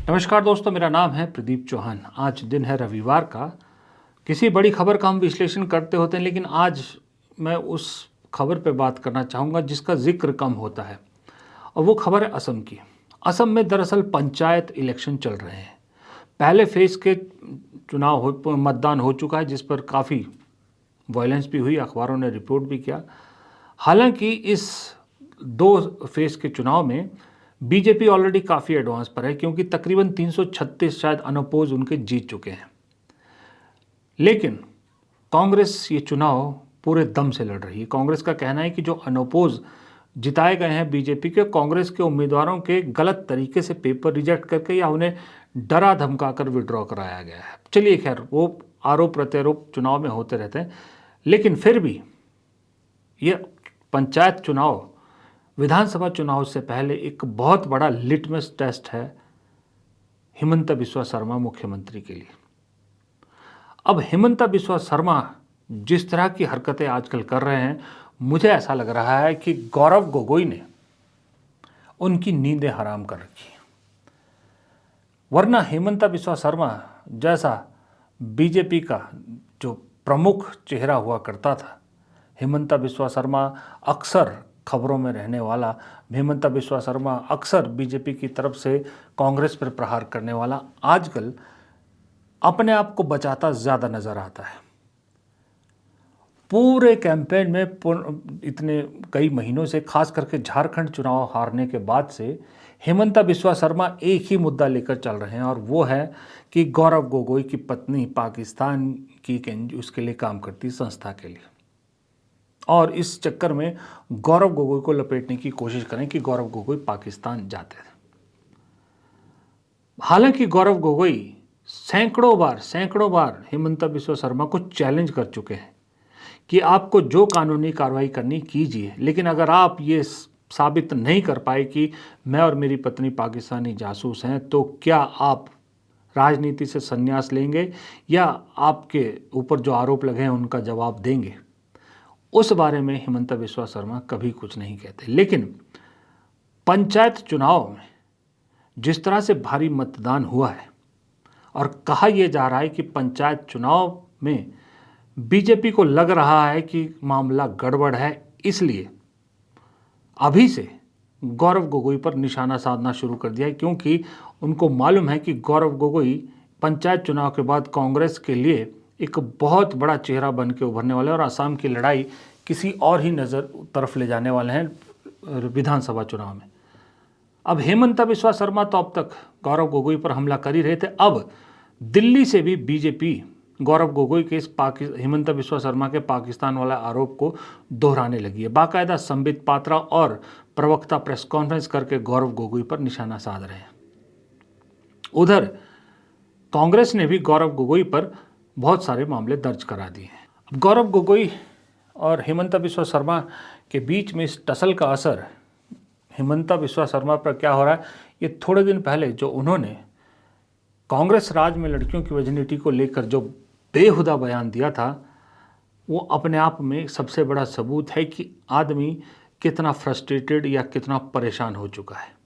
नमस्कार दोस्तों, मेरा नाम है प्रदीप चौहान। आज दिन है रविवार का। किसी बड़ी खबर का हम विश्लेषण करते होते हैं, लेकिन आज मैं उस खबर पे बात करना चाहूँगा जिसका जिक्र कम होता है, और वो खबर है असम की। असम में दरअसल पंचायत इलेक्शन चल रहे हैं। पहले फेज़ के मतदान हो चुका है, जिस पर काफ़ी वायलेंस भी हुई, अखबारों ने रिपोर्ट भी किया। हालांकि इस दो फेज़ के चुनाव में बीजेपी ऑलरेडी काफ़ी एडवांस पर है, क्योंकि तकरीबन 336 शायद अनअपोज उनके जीत चुके हैं। लेकिन कांग्रेस ये चुनाव पूरे दम से लड़ रही है। कांग्रेस का कहना है कि जो अनअपोज जिताए गए हैं बीजेपी के, कांग्रेस के उम्मीदवारों के गलत तरीके से पेपर रिजेक्ट करके या उन्हें डरा धमकाकर विड्रॉ कराया गया है। चलिए खैर, वो आरोप प्रत्यारोप चुनाव में होते रहते हैं, लेकिन फिर भी ये पंचायत चुनाव विधानसभा चुनाव से पहले एक बहुत बड़ा लिटमस टेस्ट है हिमंता बिस्वा शर्मा मुख्यमंत्री के लिए। अब हिमंता बिस्वा शर्मा जिस तरह की हरकतें आजकल कर रहे हैं, मुझे ऐसा लग रहा है कि गौरव गोगोई ने उनकी नींदें हराम कर रखी हैं। वरना हिमंता बिस्वा शर्मा जैसा बीजेपी का जो प्रमुख चेहरा हुआ करता था, हिमंता बिस्वा शर्मा अक्सर खबरों में रहने वाला, हिमंता बिस्वा शर्मा अक्सर बीजेपी की तरफ से कांग्रेस पर प्रहार करने वाला, आजकल अपने आप को बचाता ज़्यादा नज़र आता है। पूरे कैंपेन में इतने कई महीनों से, खास करके झारखंड चुनाव हारने के बाद से, हिमंता बिस्वा शर्मा एक ही मुद्दा लेकर चल रहे हैं, और वो है कि गौरव गोगोई की पत्नी पाकिस्तान की उसके लिए काम करती संस्था के लिए, और इस चक्कर में गौरव गोगोई को लपेटने की कोशिश करें कि गौरव गोगोई पाकिस्तान जाते थे। हालांकि गौरव गोगोई सैकड़ों बार हिमंता बिस्वा शर्मा को चैलेंज कर चुके हैं कि आपको जो कानूनी कार्रवाई करनी कीजिए, लेकिन अगर आप ये साबित नहीं कर पाए कि मैं और मेरी पत्नी पाकिस्तानी जासूस हैं, तो क्या आप राजनीति से संन्यास लेंगे या आपके ऊपर जो आरोप लगे हैं उनका जवाब देंगे। उस बारे में हिमंता बिस्वा शर्मा कभी कुछ नहीं कहते। लेकिन पंचायत चुनाव में जिस तरह से भारी मतदान हुआ है, और कहा यह जा रहा है कि पंचायत चुनाव में बीजेपी को लग रहा है कि मामला गड़बड़ है, इसलिए अभी से गौरव गोगोई पर निशाना साधना शुरू कर दिया है, क्योंकि उनको मालूम है कि गौरव गोगोई पंचायत चुनाव के बाद कांग्रेस के लिए एक बहुत बड़ा चेहरा बन के उभरने वाले हैं, और असम की लड़ाई किसी और ही नज़र तरफ ले जाने वाले हैं विधानसभा चुनाव में। अब हेमंता बिस्वा शर्मा तो अब तक गौरव गोगोई पर हमला कर ही रहे थे, अब दिल्ली से भी बीजेपी गौरव गोगोई के इस हिमंता बिस्वा शर्मा के पाकिस्तान वाला आरोप को दोहराने लगी है। बाकायदा संबित पात्रा और प्रवक्ता प्रेस कॉन्फ्रेंस करके गौरव गोगोई पर निशाना साध रहे हैं। उधर कांग्रेस ने भी गौरव गोगोई पर बहुत सारे मामले दर्ज करा दिए हैं। अब गौरव गोगोई और हिमंता बिस्वा शर्मा के बीच में इस टसल का असर हिमंता बिस्वा शर्मा पर क्या हो रहा है, ये थोड़े दिन पहले जो उन्होंने कांग्रेस राज में लड़कियों की वर्जिनिटी को लेकर जो बेहुदा बयान दिया था, वो अपने आप में सबसे बड़ा सबूत है कि आदमी कितना फ्रस्ट्रेटेड या कितना परेशान हो चुका है।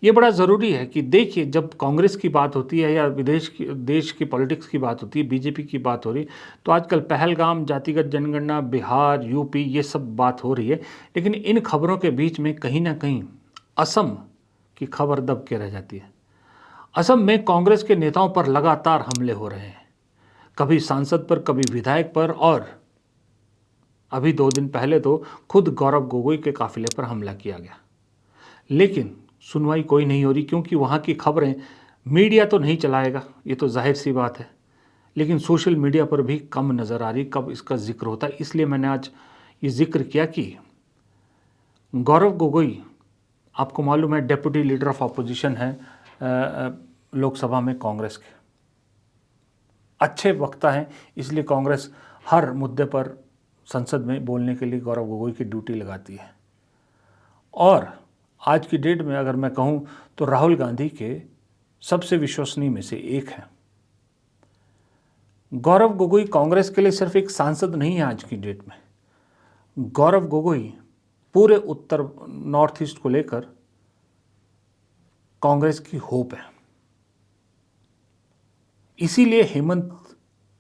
ये बड़ा ज़रूरी है कि देखिए, जब कांग्रेस की बात होती है या देश की पॉलिटिक्स की बात होती है, बीजेपी की बात हो रही, तो आजकल पहलगाम, जातिगत जनगणना, बिहार, यूपी, ये सब बात हो रही है, लेकिन इन खबरों के बीच में कहीं ना कहीं असम की खबर दब के रह जाती है। असम में कांग्रेस के नेताओं पर लगातार हमले हो रहे हैं, कभी सांसद पर, कभी विधायक पर, और अभी 2 दिन पहले तो खुद गौरव गोगोई के काफिले पर हमला किया गया। लेकिन सुनवाई कोई नहीं हो रही, क्योंकि वहाँ की खबरें मीडिया तो नहीं चलाएगा, ये तो जाहिर सी बात है, लेकिन सोशल मीडिया पर भी कम नज़र आ रही कब इसका जिक्र होता है। इसलिए मैंने आज ये जिक्र किया कि गौरव गोगोई, आपको मालूम है, डेप्यूटी लीडर ऑफ अपोजिशन है लोकसभा में कांग्रेस के, अच्छे वक्ता हैं, इसलिए कांग्रेस हर मुद्दे पर संसद में बोलने के लिए गौरव गोगोई की ड्यूटी लगाती है। और आज की डेट में अगर मैं कहूं तो राहुल गांधी के सबसे विश्वसनीय में से एक है। गौरव गोगोई कांग्रेस के लिए सिर्फ एक सांसद नहीं है आज की डेट में। गौरव गोगोई पूरे उत्तर नॉर्थ ईस्ट को लेकर कांग्रेस की होप है। इसीलिए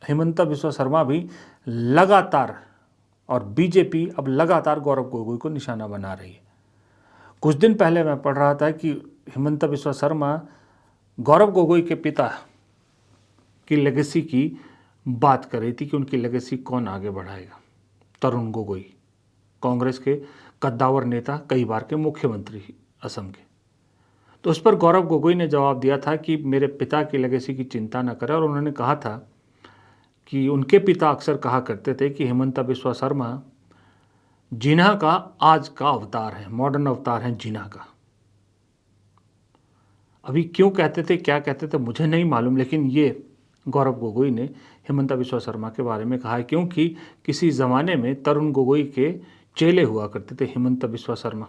हिमंता बिस्वा शर्मा भी लगातार, और बीजेपी अब लगातार गौरव गोगोई को निशाना बना रही है। कुछ दिन पहले मैं पढ़ रहा था कि हिमंता बिस्वा शर्मा गौरव गोगोई के पिता की लेगेसी की बात कर रही थी कि उनकी लेगेसी कौन आगे बढ़ाएगा। तरुण गोगोई, कांग्रेस के कद्दावर नेता, कई बार के मुख्यमंत्री असम के। तो उस पर गौरव गोगोई ने जवाब दिया था कि मेरे पिता की लेगेसी की चिंता न करें, और उन्होंने कहा था कि उनके पिता अक्सर कहा करते थे कि हिमंता बिस्वा शर्मा जिन्ना का आज का अवतार है, मॉडर्न अवतार है जिन्ना का। अभी क्यों कहते थे, क्या कहते थे, मुझे नहीं मालूम, लेकिन ये गौरव गोगोई ने हिमंता बिस्वा शर्मा के बारे में कहा है, क्योंकि किसी ज़माने में तरुण गोगोई के चेले हुआ करते थे हिमंता बिस्वा शर्मा।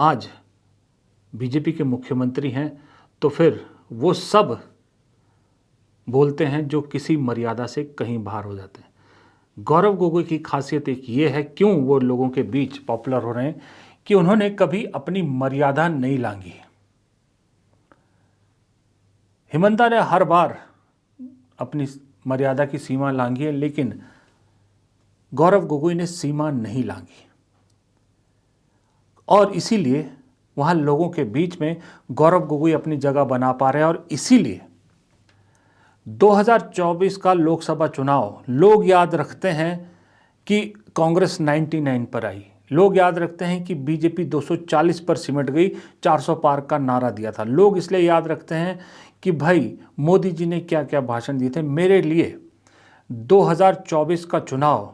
आज बीजेपी के मुख्यमंत्री हैं, तो फिर वो सब बोलते हैं जो किसी मर्यादा से कहीं बाहर हो जाते हैं। गौरव गोगोई की खासियत एक ये है, क्यों वो लोगों के बीच पॉपुलर हो रहे हैं, कि उन्होंने कभी अपनी मर्यादा नहीं लांघी। हिमंता ने हर बार अपनी मर्यादा की सीमा लांघी है, लेकिन गौरव गोगोई ने सीमा नहीं लांघी, और इसीलिए वहाँ लोगों के बीच में गौरव गोगोई अपनी जगह बना पा रहे हैं। और इसीलिए 2024 का लोकसभा चुनाव लोग याद रखते हैं कि कांग्रेस 99 पर आई, लोग याद रखते हैं कि बीजेपी 240 पर सिमट गई, 400 पार का नारा दिया था। लोग इसलिए याद रखते हैं कि भाई मोदी जी ने क्या क्या भाषण दिए थे। मेरे लिए 2024 का चुनाव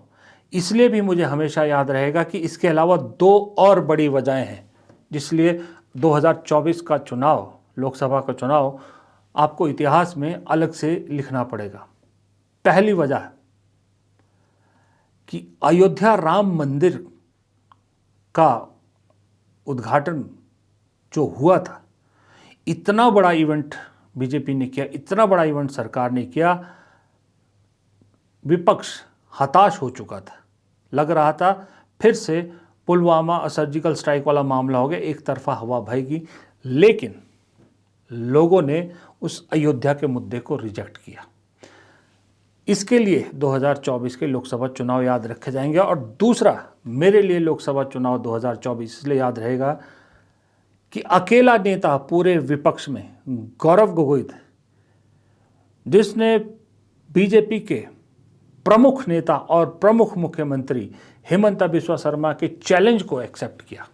इसलिए भी मुझे हमेशा याद रहेगा कि इसके अलावा दो और बड़ी वजहें हैं जिसलिए 2024 का चुनाव, लोकसभा का चुनाव, आपको इतिहास में अलग से लिखना पड़ेगा। पहली वजह कि अयोध्या राम मंदिर का उद्घाटन जो हुआ था, इतना बड़ा इवेंट बीजेपी ने किया, इतना बड़ा इवेंट सरकार ने किया, विपक्ष हताश हो चुका था। लग रहा था फिर से पुलवामा सर्जिकल स्ट्राइक वाला मामला हो गया, एक तरफा हवा बहेगी। लेकिन लोगों ने उस अयोध्या के मुद्दे को रिजेक्ट किया। इसके लिए 2024 के लोकसभा चुनाव याद रखे जाएंगे। और दूसरा, मेरे लिए लोकसभा चुनाव 2024 इसलिए याद रहेगा कि अकेला नेता पूरे विपक्ष में गौरव गोगोई थे, जिसने बीजेपी के प्रमुख नेता और प्रमुख मुख्यमंत्री हिमंता बिस्वा शर्मा के चैलेंज को एक्सेप्ट किया।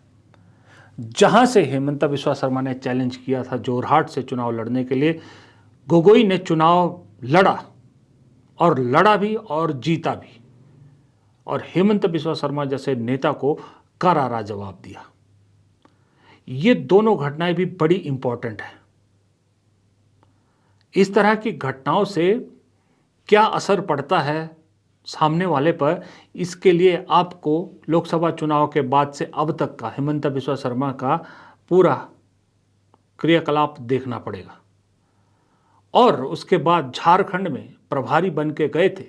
जहां से हिमंता बिस्वा शर्मा ने चैलेंज किया था जोरहाट से चुनाव लड़ने के लिए, गोगोई ने चुनाव लड़ा, और लड़ा भी और जीता भी, और हिमंता बिस्वा शर्मा जैसे नेता को करारा जवाब दिया। ये दोनों घटनाएं भी बड़ी इंपॉर्टेंट है। इस तरह की घटनाओं से क्या असर पड़ता है सामने वाले पर, इसके लिए आपको लोकसभा चुनाव के बाद से अब तक का हिमंता बिस्वा शर्मा का पूरा क्रियाकलाप देखना पड़ेगा। और उसके बाद झारखंड में प्रभारी बन के गए थे,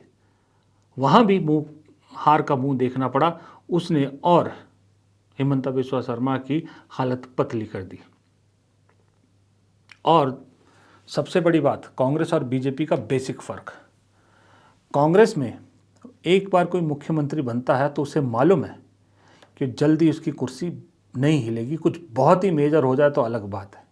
वहाँ भी हार का मुंह देखना पड़ा उसने, और हिमंता बिस्वा शर्मा की हालत पतली कर दी। और सबसे बड़ी बात, कांग्रेस और बीजेपी का बेसिक फ़र्क। कांग्रेस में एक बार कोई मुख्यमंत्री बनता है तो उसे मालूम है कि जल्दी उसकी कुर्सी नहीं हिलेगी, कुछ बहुत ही मेजर हो जाए तो अलग बात है।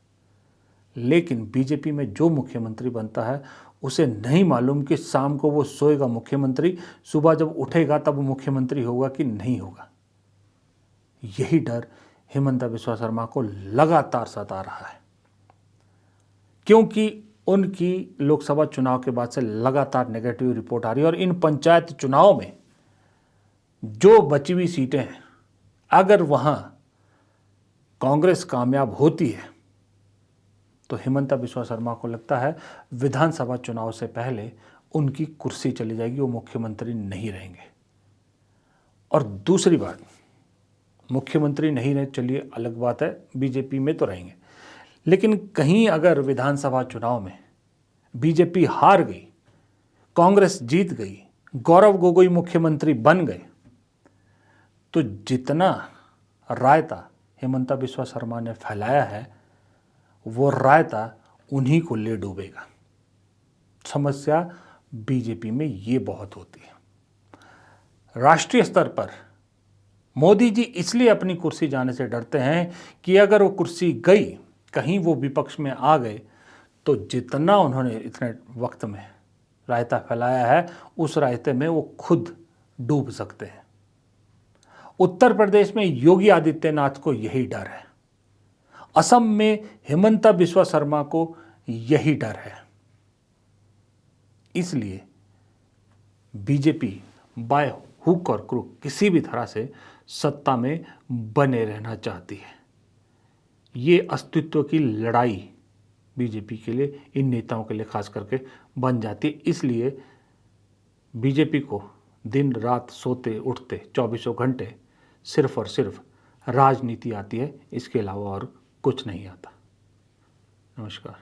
लेकिन बीजेपी में जो मुख्यमंत्री बनता है उसे नहीं मालूम कि शाम को वो सोएगा मुख्यमंत्री, सुबह जब उठेगा तब मुख्यमंत्री होगा कि नहीं होगा। यही डर हिमंता बिस्वा शर्मा को लगातार सता रहा है, क्योंकि उनकी लोकसभा चुनाव के बाद से लगातार नेगेटिव रिपोर्ट आ रही है। और इन पंचायत चुनाव में जो बची हुई सीटें हैं, अगर वहाँ कांग्रेस कामयाब होती है तो हिमंता बिस्वा शर्मा को लगता है विधानसभा चुनाव से पहले उनकी कुर्सी चली जाएगी, वो मुख्यमंत्री नहीं रहेंगे। और दूसरी बात, मुख्यमंत्री नहीं रहे, चलिए अलग बात है, बीजेपी में तो रहेंगे, लेकिन कहीं अगर विधानसभा चुनाव में बीजेपी हार गई, कांग्रेस जीत गई, गौरव गोगोई मुख्यमंत्री बन गए, तो जितना रायता हेमंता बिस्वा शर्मा ने फैलाया है वो रायता उन्हीं को ले डूबेगा। समस्या बीजेपी में ये बहुत होती है। राष्ट्रीय स्तर पर मोदी जी इसलिए अपनी कुर्सी जाने से डरते हैं कि अगर वो कुर्सी गई, कहीं वो विपक्ष में आ गए, तो जितना उन्होंने इतने वक्त में रायता फैलाया है उस रायते में वो खुद डूब सकते हैं। उत्तर प्रदेश में योगी आदित्यनाथ को यही डर है, असम में हेमंता बिस्वा शर्मा को यही डर है। इसलिए बीजेपी बाय हुक और क्रुक किसी भी तरह से सत्ता में बने रहना चाहती है। ये अस्तित्व की लड़ाई बीजेपी के लिए, इन नेताओं के लिए खास करके बन जाती है। इसलिए बीजेपी को दिन रात सोते उठते 24 घंटे सिर्फ और सिर्फ राजनीति आती है, इसके अलावा और कुछ नहीं आता। नमस्कार।